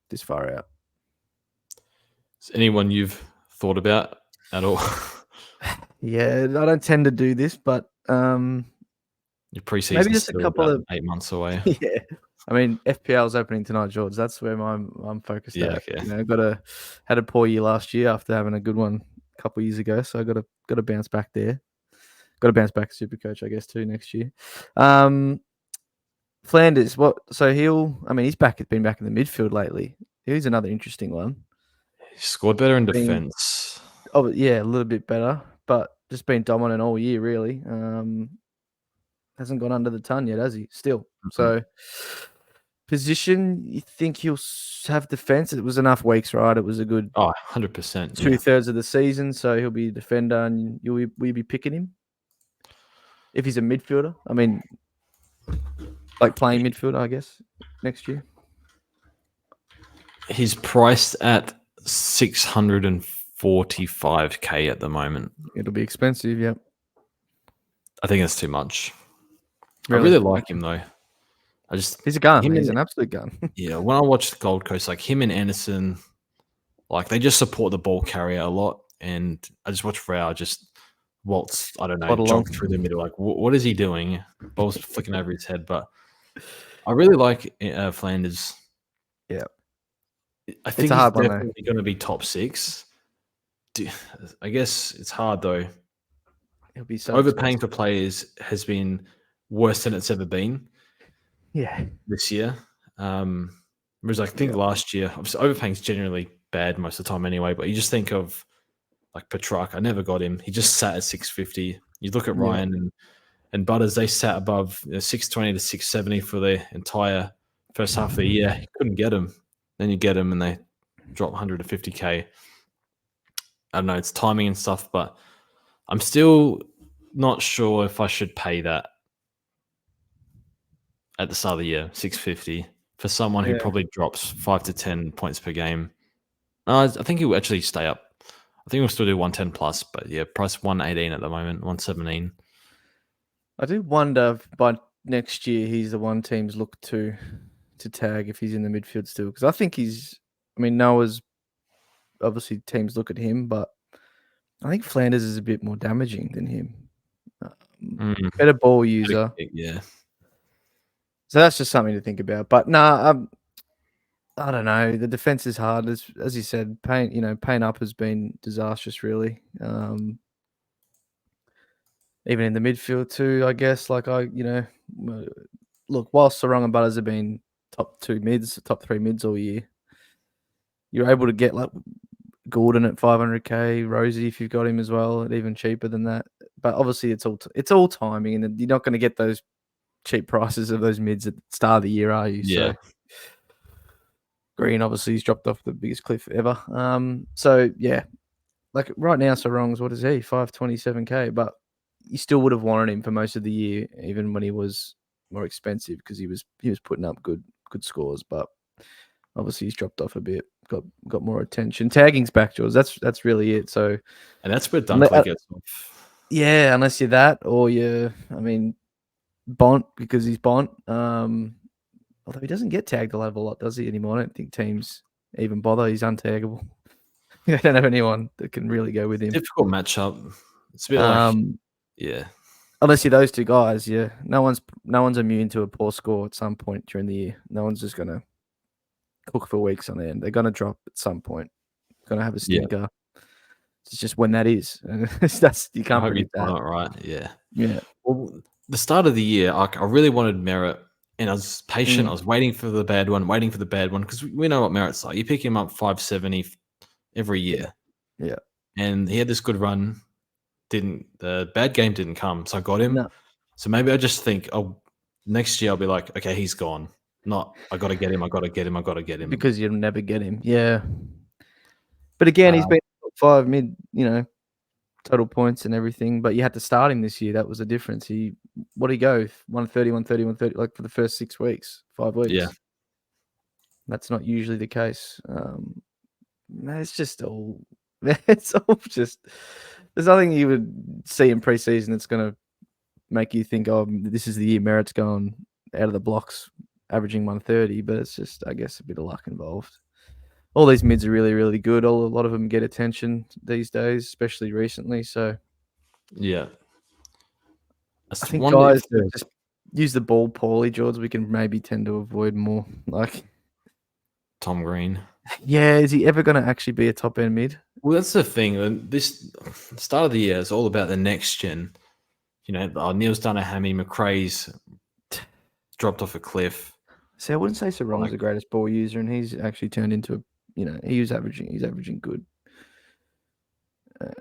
[SPEAKER 1] this far out.
[SPEAKER 2] Is anyone you've thought about at all?
[SPEAKER 1] Yeah, I don't tend to do this, but
[SPEAKER 2] your preseason
[SPEAKER 1] maybe just a couple of
[SPEAKER 2] 8 months away.
[SPEAKER 1] Yeah, I mean FPL's opening tonight, George. That's where I'm focused at.
[SPEAKER 2] Okay.
[SPEAKER 1] Had a poor year last year after having a good one a couple of years ago, so I got to bounce back there. Got to bounce back SuperCoach, I guess, too next year. Flanders, he's been back in the midfield lately. He's another interesting one.
[SPEAKER 2] He scored better in defense.
[SPEAKER 1] Oh yeah, a little bit better, but just been dominant all year, really. Hasn't gone under the ton yet, has he? Still. Mm-hmm. So position, you think he'll have defense? It was enough weeks, right? It was a good
[SPEAKER 2] 100%.
[SPEAKER 1] 2/3 of the season, so he'll be a defender, and will you be picking him if he's a midfielder? I mean, like playing midfielder, I guess, next year.
[SPEAKER 2] He's priced at 645k at the moment.
[SPEAKER 1] It'll be expensive, yeah.
[SPEAKER 2] I think it's too much. Really? I really like him though.
[SPEAKER 1] He's a gun. He's an absolute gun.
[SPEAKER 2] Yeah, when I watch the Gold Coast, like him and Anderson, like they just support the ball carrier a lot, and I just watch Rao just waltz. I don't know, jog through the middle. Like, what is he doing? Ball's flicking over his head, but I really like Flanders.
[SPEAKER 1] Yeah,
[SPEAKER 2] I think he's definitely going to be top 6. I guess it's hard though.
[SPEAKER 1] It'll be so
[SPEAKER 2] overpaying
[SPEAKER 1] expensive.
[SPEAKER 2] For players has been worse than it's ever been.
[SPEAKER 1] Yeah,
[SPEAKER 2] this year. Whereas I think last year, obviously overpaying is generally bad most of the time anyway. But you just think of like Petrarch. I never got him. He just sat at 650. You look at Ryan and Butters. They sat above 620 to 670 for the entire first half of the year. You couldn't get him. Then you get him and they drop 150k. I don't know. It's timing and stuff, but I'm still not sure if I should pay that at the start of the year, 650 for someone who probably drops 5 to 10 points per game. I think he'll actually stay up. I think we'll still do 110 plus, but yeah, price 118 at the moment, 117.
[SPEAKER 1] I do wonder if by next year he's the one teams look to tag if he's in the midfield still, because I think Noah's obviously teams look at him, but I think Flanders is a bit more damaging than him. Better ball user.
[SPEAKER 2] Yeah.
[SPEAKER 1] So that's just something to think about. But I don't know. The defense is hard, as you said. Paying up has been disastrous, really. even in the midfield too, I guess. Like look, whilst Sarong and Butters have been top 3 mids all year, you're able to get like Gordon at 500k, Rosie if you've got him as well, and even cheaper than that. But obviously, it's all timing, and you're not going to get those cheap prices of those mids at the start of the year, are you?
[SPEAKER 2] Yeah.
[SPEAKER 1] So Green obviously he's dropped off the biggest cliff ever. So yeah, like right now, Sarong's what is he? 527k, but you still would have wanted him for most of the year, even when he was more expensive because he was putting up good scores, but obviously he's dropped off a bit, got more attention. Tagging's back, George. That's really it. So,
[SPEAKER 2] and that's where Dunkley gets off.
[SPEAKER 1] Yeah, unless you're that, or Bont because he's Bont. Although he doesn't get tagged a lot, does he anymore? I don't think teams even bother. He's untaggable. They don't have anyone that can really go with him.
[SPEAKER 2] Difficult matchup. It's a bit like yeah.
[SPEAKER 1] Unless you're those two guys, yeah. No one's immune to a poor score at some point during the year. No one's just gonna cook for weeks on end. They're gonna drop at some point. Gonna have a stinker. Yeah. It's just when that is. That's you can't predict that.
[SPEAKER 2] Right? Yeah.
[SPEAKER 1] Yeah.
[SPEAKER 2] Well, the start of the year, I really wanted Merritt, and I was patient. I was waiting for the bad one, because we know what Merritt's like. You pick him up 570 every year.
[SPEAKER 1] Yeah.
[SPEAKER 2] And he had this good run. The bad game didn't come, so I got him.
[SPEAKER 1] No.
[SPEAKER 2] So maybe I just think, next year I'll be like, okay, he's gone. Not I got to get him.
[SPEAKER 1] Because you'll never get him. Yeah. But again, he's been top 5 mid, total points and everything. But you had to start him this year. That was the difference. What did he go? 130, 130, 130, like for the first 6 weeks, 5 weeks.
[SPEAKER 2] Yeah.
[SPEAKER 1] That's not usually the case. It's just all. It's all just. There's nothing you would see in preseason that's going to make you think, oh, this is the year Merritt's going out of the blocks, averaging 130. But it's just, I guess, a bit of luck involved. All these mids are really, really good. A lot of them get attention these days, especially recently. So,
[SPEAKER 2] yeah,
[SPEAKER 1] I think guys that just use the ball poorly, George, we can maybe tend to avoid more. Like
[SPEAKER 2] Tom Green.
[SPEAKER 1] Yeah, is he ever going to actually be a top end mid?
[SPEAKER 2] Well, that's the thing. This start of the year is all about the next gen. Neil's done a hammy. McRae's dropped off a cliff.
[SPEAKER 1] See, I wouldn't say Sarong's the greatest ball user, and he's actually turned into he's averaging good,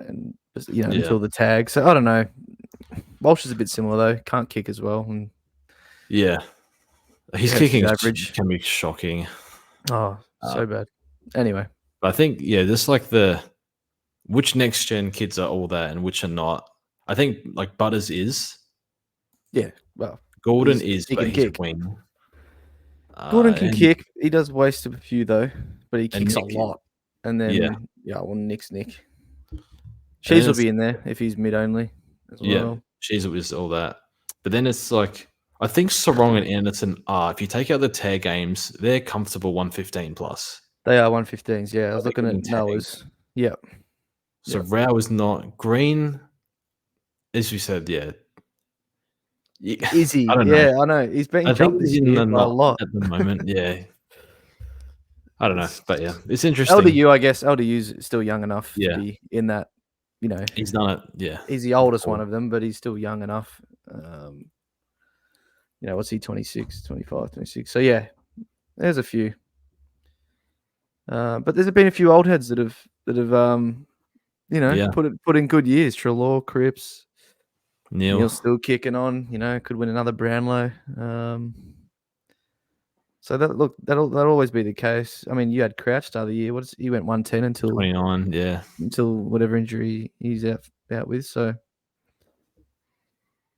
[SPEAKER 1] and until the tag. So I don't know. Walsh is a bit similar though. Can't kick as well, and
[SPEAKER 2] yeah, his kicking average can be shocking.
[SPEAKER 1] Oh, so bad. Anyway,
[SPEAKER 2] but I think just like which next gen kids are all that and which are not. I think like Butters is.
[SPEAKER 1] Yeah, well,
[SPEAKER 2] Gordon is, but he's a wing.
[SPEAKER 1] Gordon can kick. He does waste a few though, but he kicks a lot. And then Nick's Nick. Shees will be in there if he's mid only as well.
[SPEAKER 2] Yeah, Shees is all that. But then it's like I think Sarong and Anderson are. If you take out the tear games, they're comfortable 115 plus.
[SPEAKER 1] They are 115s. Yeah, I was looking at Noah's. Yeah.
[SPEAKER 2] So Rao is not Green. As we said, yeah.
[SPEAKER 1] Is he? I know. He's been jumped this year by a lot
[SPEAKER 2] at the moment. Yeah. I don't know, but yeah, it's interesting.
[SPEAKER 1] LDU, I guess. LDU's still young enough to be in that.
[SPEAKER 2] He's done it. Yeah,
[SPEAKER 1] he's the oldest one of them, but he's still young enough. What's he? 26, 25, 26. So yeah, there's a few. But there's been a few old heads that have put in good years. Trelaw, Cripps, Neil's still kicking on. Could win another Brownlow. So that'll always be the case. I mean, you had Crouch start of the year. He went 110 until
[SPEAKER 2] 29,
[SPEAKER 1] until whatever injury he's out with. So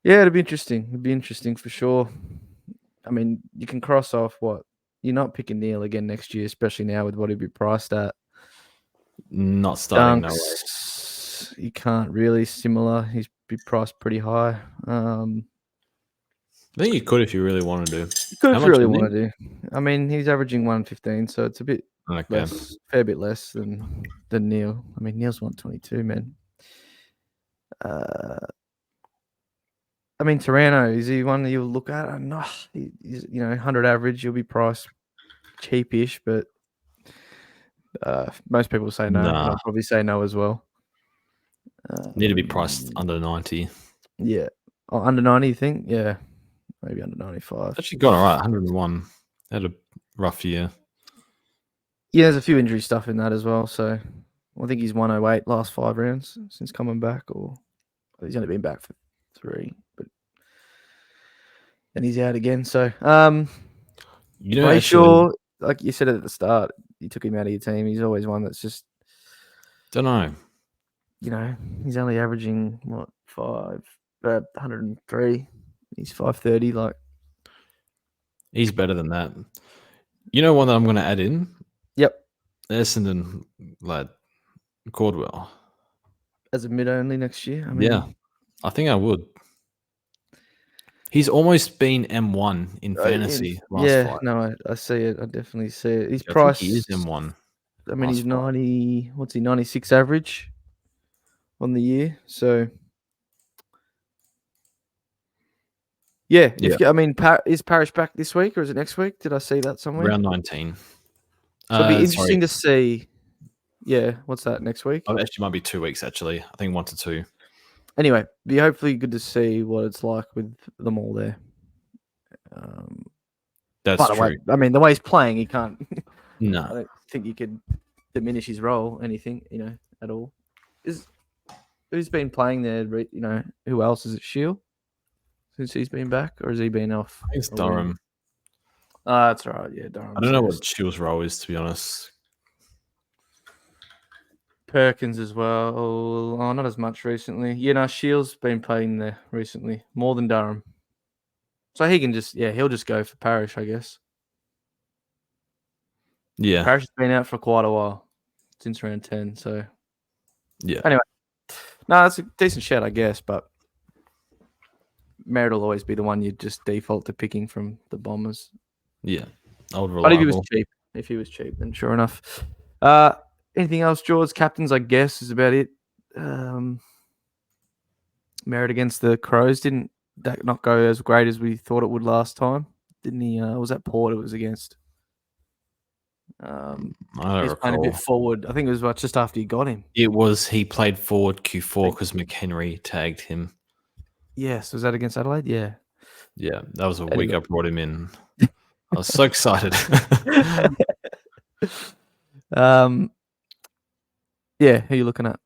[SPEAKER 1] yeah, it'd be interesting. It'd be interesting for sure. I mean, you can cross off what you're not picking Neil again next year, especially now with what he'd be priced at.
[SPEAKER 2] Not starting
[SPEAKER 1] no way. You can't really similar. He's be priced pretty high.
[SPEAKER 2] I think you could if you really wanted to.
[SPEAKER 1] You could if you really want to do. I mean, he's averaging 115, so it's a bit less, fair bit less than Neil. I mean, Neil's 122, man. I mean, Taranto, is he one that you'll look at? No, he's 100 average. You'll be priced cheapish, but most people say no. I'll probably say no as well.
[SPEAKER 2] Need to be priced under 90.
[SPEAKER 1] Yeah. Oh, under 90, you think? Yeah. Maybe under 95.
[SPEAKER 2] Actually got all right, 101. Had a rough year.
[SPEAKER 1] Yeah, there's a few injury stuff in that as well. So I think he's 108 last 5 rounds since coming back, or he's only been back for 3, but then he's out again. So,
[SPEAKER 2] You know, actually,
[SPEAKER 1] Brayshaw, like you said at the start, you took him out of your team. He's always one that's just,
[SPEAKER 2] don't know.
[SPEAKER 1] he's only averaging what 103. He's 530. Like,
[SPEAKER 2] He's better than that. You know one that I'm going to add in?
[SPEAKER 1] yep,
[SPEAKER 2] Essendon lad, Cordwell.
[SPEAKER 1] as a mid only next year. I mean,
[SPEAKER 2] Yeah, I think I would. He's almost been M1 in fantasy last 5.
[SPEAKER 1] no, I see it. I definitely see it. He's
[SPEAKER 2] I think he is
[SPEAKER 1] priced.
[SPEAKER 2] M1
[SPEAKER 1] I mean, he's
[SPEAKER 2] last 5.
[SPEAKER 1] 90. What's he? 96 average on the year. So yeah,
[SPEAKER 2] Yeah,
[SPEAKER 1] I mean, is Parrish back this week or is it next week? Did I see that somewhere?
[SPEAKER 2] round 19.
[SPEAKER 1] So it'll be
[SPEAKER 2] Sorry,
[SPEAKER 1] interesting to see. Yeah, what's that next week?
[SPEAKER 2] oh, actually might be 2 weeks. Actually, I think 1 to 2.
[SPEAKER 1] Anyway, be hopefully good to see what it's like with them all there.
[SPEAKER 2] That's
[SPEAKER 1] By the way,
[SPEAKER 2] true.
[SPEAKER 1] I mean the way he's playing, he can't. I
[SPEAKER 2] No,
[SPEAKER 1] don't think you could diminish his role anything, at all. Who's been playing there? Who else is it? Shield since he's been back, or has he been off?
[SPEAKER 2] I think it's
[SPEAKER 1] already?
[SPEAKER 2] Durham.
[SPEAKER 1] That's right. Yeah, Durham.
[SPEAKER 2] I don't know what Shield's role is, to be honest.
[SPEAKER 1] Perkins as well. Oh, not as much recently. Shields been playing there recently more than Durham. So he can he'll just go for Parrish, I guess.
[SPEAKER 2] Yeah,
[SPEAKER 1] Parrish has been out for quite a while, since round 10. So
[SPEAKER 2] yeah,
[SPEAKER 1] anyway, no, that's a decent shout, I guess. But Merritt will always be the one you just default to picking from the Bombers.
[SPEAKER 2] yeah. Old
[SPEAKER 1] But
[SPEAKER 2] reliable.
[SPEAKER 1] if he was cheap, then sure enough. Anything else, George? Captains, I guess, is about it. Merritt against the Crows, didn't that not go as great as we thought it would last time? Didn't he? Was that Port it was against?
[SPEAKER 2] I don't
[SPEAKER 1] He's playing a bit
[SPEAKER 2] recall.
[SPEAKER 1] forward. I think it was just after you got him.
[SPEAKER 2] It was he played forward Q4 because McHenry tagged him.
[SPEAKER 1] Yes, was that against Adelaide? Yeah.
[SPEAKER 2] Yeah, that was a
[SPEAKER 1] Anyway.
[SPEAKER 2] week I brought him in. I was so excited.
[SPEAKER 1] Yeah, who are you looking at?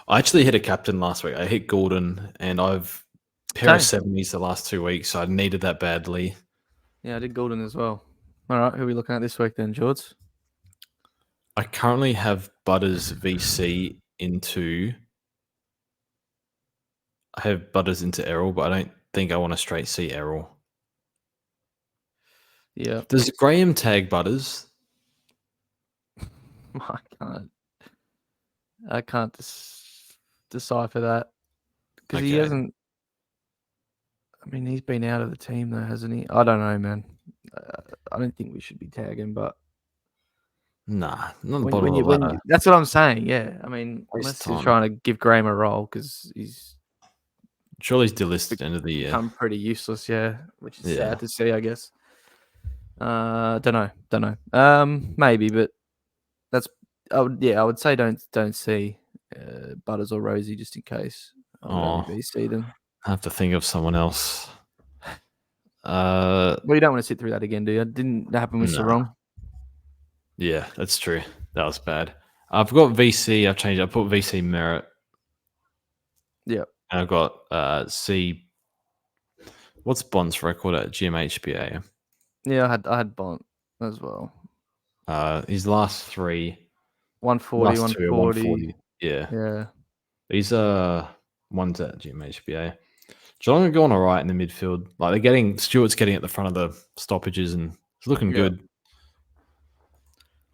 [SPEAKER 2] I actually hit a captain last week. I hit Gordon, and I've pair of 70s the last 2 weeks, so I needed that badly.
[SPEAKER 1] Yeah, I did Gordon as well. All right, who are we looking at this week then, George?
[SPEAKER 2] I currently have Butters VC into. I have Butters into Errol, but I don't think I want to straight see Errol.
[SPEAKER 1] Yeah.
[SPEAKER 2] Does Graham tag Butters?
[SPEAKER 1] I can't decipher that because he
[SPEAKER 2] Okay.
[SPEAKER 1] hasn't. I mean, he's been out of the team though, hasn't he? I don't know, man. I don't think we should be tagging, but
[SPEAKER 2] Nah, not the bottom of the ladder.
[SPEAKER 1] that's what I'm saying. Yeah, I mean,
[SPEAKER 2] Waste
[SPEAKER 1] unless
[SPEAKER 2] time.
[SPEAKER 1] you're trying to give Graham a role because he's
[SPEAKER 2] Surely he's delisted at the end of the year.
[SPEAKER 1] become pretty useless. Yeah, which is sad to see, I guess. Don't know. Maybe, but I would say don't see Butters or Rosie just in case. I would only VC them.
[SPEAKER 2] I have to think of someone else.
[SPEAKER 1] Well, you don't want to sit through that again, do you? Didn't that happen with Sarong?
[SPEAKER 2] Yeah, that's true. That was bad. I've got VC. I've changed. I put VC Merritt.
[SPEAKER 1] Yeah.
[SPEAKER 2] And I've got C. What's Bond's record at GMHBA?
[SPEAKER 1] Yeah, I had Bont as well.
[SPEAKER 2] His last 3.
[SPEAKER 1] 140,
[SPEAKER 2] last 2 are 140. Yeah.
[SPEAKER 1] Yeah.
[SPEAKER 2] These are ones at GMHBA. Geelong are going all right in the midfield. Like Stewart's getting at the front of the stoppages and it's looking good.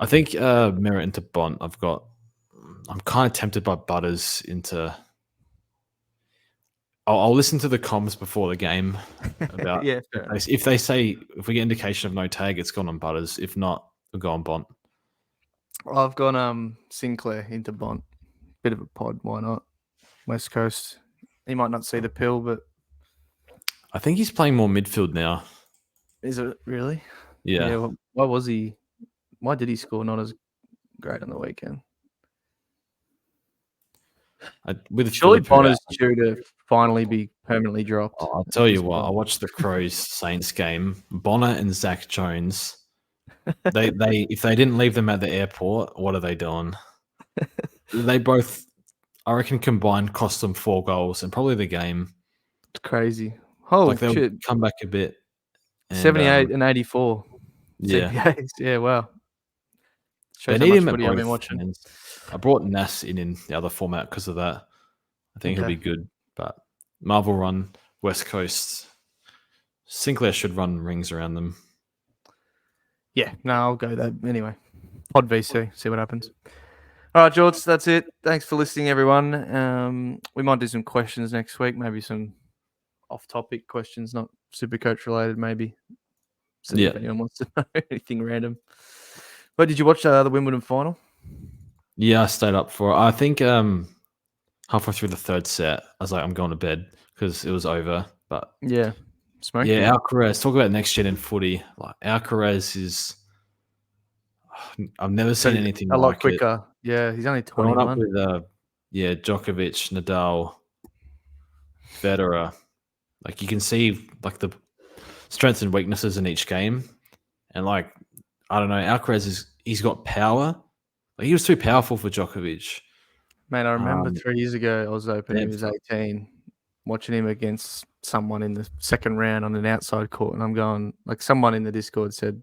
[SPEAKER 2] I think Merritt into Bont. I'm kind of tempted by Butters into. I'll listen to the comms before the game about if they say if we get indication of no tag, it's gone on Butters. If not, we'll go on Bont.
[SPEAKER 1] I've gone Sinclair into Bont. Bit of a pod, why not? West Coast. He might not see the pill, but
[SPEAKER 2] I think he's playing more midfield now.
[SPEAKER 1] Is it really?
[SPEAKER 2] Yeah.
[SPEAKER 1] Why did he score not as great on the weekend?
[SPEAKER 2] With
[SPEAKER 1] Surely
[SPEAKER 2] Philippou out,
[SPEAKER 1] Bonner's due to finally be permanently dropped.
[SPEAKER 2] I'll
[SPEAKER 1] at
[SPEAKER 2] tell you
[SPEAKER 1] this
[SPEAKER 2] what. I
[SPEAKER 1] point.
[SPEAKER 2] watched the Crows Saints game. Bonner and Zach Jones. They if they didn't leave them at the airport, what are they doing? They both, I reckon, combined cost them 4 goals and probably the game.
[SPEAKER 1] It's crazy. Oh
[SPEAKER 2] Like they'll
[SPEAKER 1] shit!
[SPEAKER 2] come back a bit. And
[SPEAKER 1] 78 and 84
[SPEAKER 2] yeah,
[SPEAKER 1] CPAs. Yeah, wow.
[SPEAKER 2] they
[SPEAKER 1] Shows how
[SPEAKER 2] need
[SPEAKER 1] much
[SPEAKER 2] him at
[SPEAKER 1] footy I've been
[SPEAKER 2] both
[SPEAKER 1] watching.
[SPEAKER 2] ends. I brought Nass in the other format because of that. I think he'll
[SPEAKER 1] Okay.
[SPEAKER 2] be good. But Marvel run West Coast. Sinclair should run rings around them.
[SPEAKER 1] Yeah, no, I'll go that anyway. Pod VC, see what happens. All right, George, that's it. Thanks for listening, everyone. We might do some questions next week, maybe some off-topic questions, not SuperCoach related, maybe. See if anyone wants to know anything random. But did you watch the Wimbledon final?
[SPEAKER 2] Yeah, I stayed up for it. I think halfway through the third set, I was like, I'm going to bed because it was over. But
[SPEAKER 1] Yeah, smoked
[SPEAKER 2] yeah,
[SPEAKER 1] him.
[SPEAKER 2] Alcaraz. Talk about next gen in footy. Like Alcaraz is. I've never seen anything
[SPEAKER 1] a lot
[SPEAKER 2] like it.
[SPEAKER 1] quicker. Yeah, he's only
[SPEAKER 2] Growing up
[SPEAKER 1] 21.
[SPEAKER 2] with Djokovic, Nadal, Federer, like you can see like the strengths and weaknesses in each game, and like I don't know, Alcaraz he's got power. Like he was too powerful for Djokovic.
[SPEAKER 1] Man, I remember 3 years ago, I was open. He
[SPEAKER 2] Damn,
[SPEAKER 1] was 18, watching him against someone in the second round on an outside court, and I'm going like someone in the Discord said,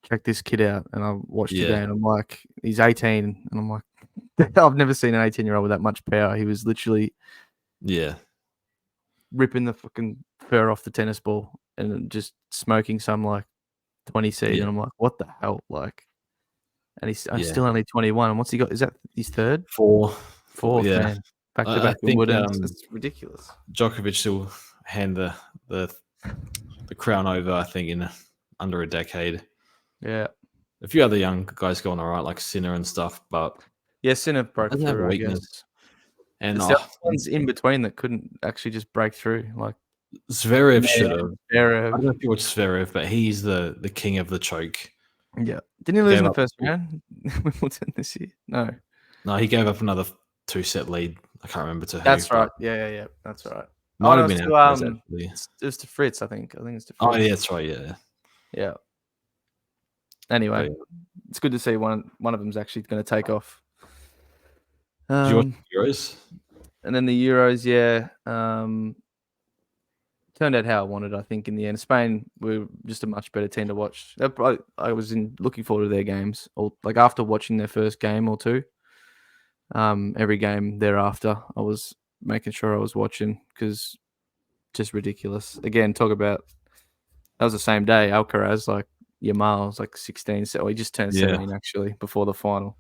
[SPEAKER 1] "Check this kid out," and I watched the
[SPEAKER 2] yeah,
[SPEAKER 1] game. I'm like, he's 18, and I'm like, I've never seen an 18-year-old with that much power. He was literally
[SPEAKER 2] yeah,
[SPEAKER 1] ripping the fucking fur off the tennis ball and just smoking some like 20 seed,
[SPEAKER 2] yeah,
[SPEAKER 1] and I'm like, what the hell, like. And he's
[SPEAKER 2] yeah.
[SPEAKER 1] still only 21. And what's he got? Is that his third?
[SPEAKER 2] Four,
[SPEAKER 1] Fourth,
[SPEAKER 2] yeah.
[SPEAKER 1] man. Back to
[SPEAKER 2] I
[SPEAKER 1] back
[SPEAKER 2] think
[SPEAKER 1] Wimbledon. It's ridiculous.
[SPEAKER 2] Djokovic will hand the crown over. I think in under a decade.
[SPEAKER 1] Yeah.
[SPEAKER 2] A few other young guys going all right, like Sinner and stuff, but
[SPEAKER 1] Yeah, Sinner broke
[SPEAKER 2] doesn't have a
[SPEAKER 1] through, I
[SPEAKER 2] weakness.
[SPEAKER 1] guess.
[SPEAKER 2] And
[SPEAKER 1] It's the other ones in between that couldn't actually just break through. Like
[SPEAKER 2] Zverev should have. I
[SPEAKER 1] Zverev.
[SPEAKER 2] don't know if you watch Zverev, but he's the king of the choke.
[SPEAKER 1] Yeah. Didn't he lose
[SPEAKER 2] Gave
[SPEAKER 1] in the
[SPEAKER 2] up-
[SPEAKER 1] first round? Wimbledon this year? No.
[SPEAKER 2] No, he gave up another 2-set lead. I can't remember to who.
[SPEAKER 1] That's
[SPEAKER 2] but
[SPEAKER 1] right. Yeah. That's right.
[SPEAKER 2] Might
[SPEAKER 1] no,
[SPEAKER 2] have
[SPEAKER 1] it's
[SPEAKER 2] been
[SPEAKER 1] to,
[SPEAKER 2] Alcaraz, actually.
[SPEAKER 1] it was to Fritz, I think. I think it's to Fritz.
[SPEAKER 2] Oh yeah, that's right. Yeah.
[SPEAKER 1] Yeah. Anyway,
[SPEAKER 2] Yeah.
[SPEAKER 1] it's good to see one of them's actually going to take off.
[SPEAKER 2] Did you watch Euros?
[SPEAKER 1] And then the Euros, yeah, turned out how I wanted. I think in the end, Spain were just a much better team to watch. I was looking forward to their games, or like after watching their first game or two. Every game thereafter, I was making sure I was watching because just ridiculous. Again, talk about that was the same day. Alcaraz, like Yamal, was like 16, so he just turned 17 actually before the final.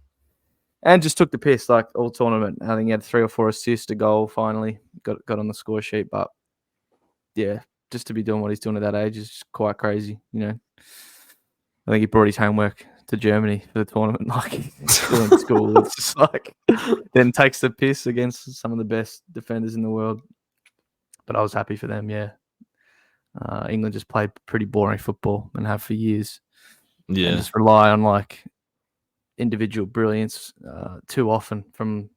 [SPEAKER 1] And just took the piss like all tournament. I think he had 3 or 4 assists, a goal. Finally got on the score sheet, but yeah, just to be doing what he's doing at that age is quite crazy. You know, I think he brought his homework to Germany for the tournament. Like he's still in school, it's just like then takes the piss against some of the best defenders in the world. But I was happy for them. Yeah, England just played pretty boring football and have for years.
[SPEAKER 2] Yeah,
[SPEAKER 1] and just rely on like individual brilliance too often from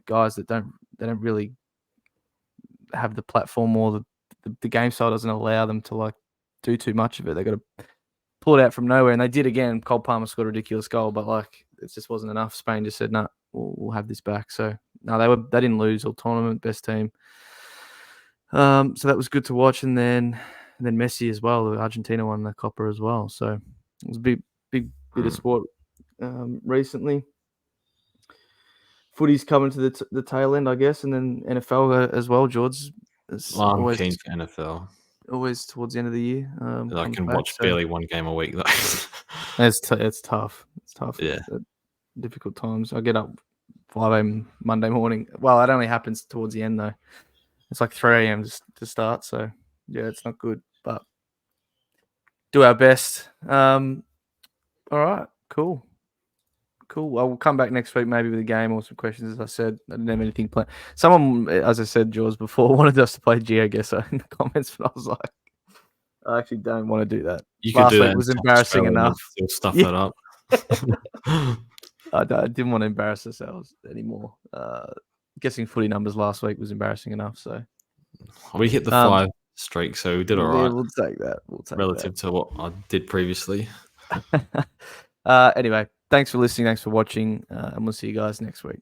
[SPEAKER 1] guys that don't really have the platform, or the game style doesn't allow them to like do too much of it. They got to pull it out from nowhere, and they did again. Cole Palmer scored a ridiculous goal, but like it just wasn't enough. Spain just said, "No, we'll have this back." So no, they didn't lose all tournament, best team. So that was good to watch, and then Messi as well. Argentina won the Copa as well, so it was a big bit of sport. Recently, footy's coming to the tail end, I guess, and then NFL as well. George,
[SPEAKER 2] I'm keen for NFL.
[SPEAKER 1] Always towards the end of the year.
[SPEAKER 2] I can watch barely one game a week though.
[SPEAKER 1] It's tough. It's tough.
[SPEAKER 2] Yeah,
[SPEAKER 1] difficult times. I get up 5 a.m. Monday morning. Well, it only happens towards the end though. It's like 3 a.m. to start. So yeah, it's not good, but do our best. All right, cool. Well, we'll come back next week maybe with a game or some questions. As I said, I didn't have anything planned. Someone, as I said, Jaws before, wanted us to play GeoGuessr in the comments, but I was like, I actually don't want to do that.
[SPEAKER 2] you could do that.
[SPEAKER 1] Last week was embarrassing enough.
[SPEAKER 2] Still stuff that up.
[SPEAKER 1] I didn't want to embarrass ourselves anymore. guessing footy numbers last week was embarrassing enough. So
[SPEAKER 2] We hit the
[SPEAKER 1] Um,
[SPEAKER 2] 5 streak, so we did all
[SPEAKER 1] yeah,
[SPEAKER 2] right
[SPEAKER 1] we'll take that. We'll take
[SPEAKER 2] relative to what I did previously.
[SPEAKER 1] that. Anyway, thanks for listening. Thanks for watching. And we'll see you guys next week.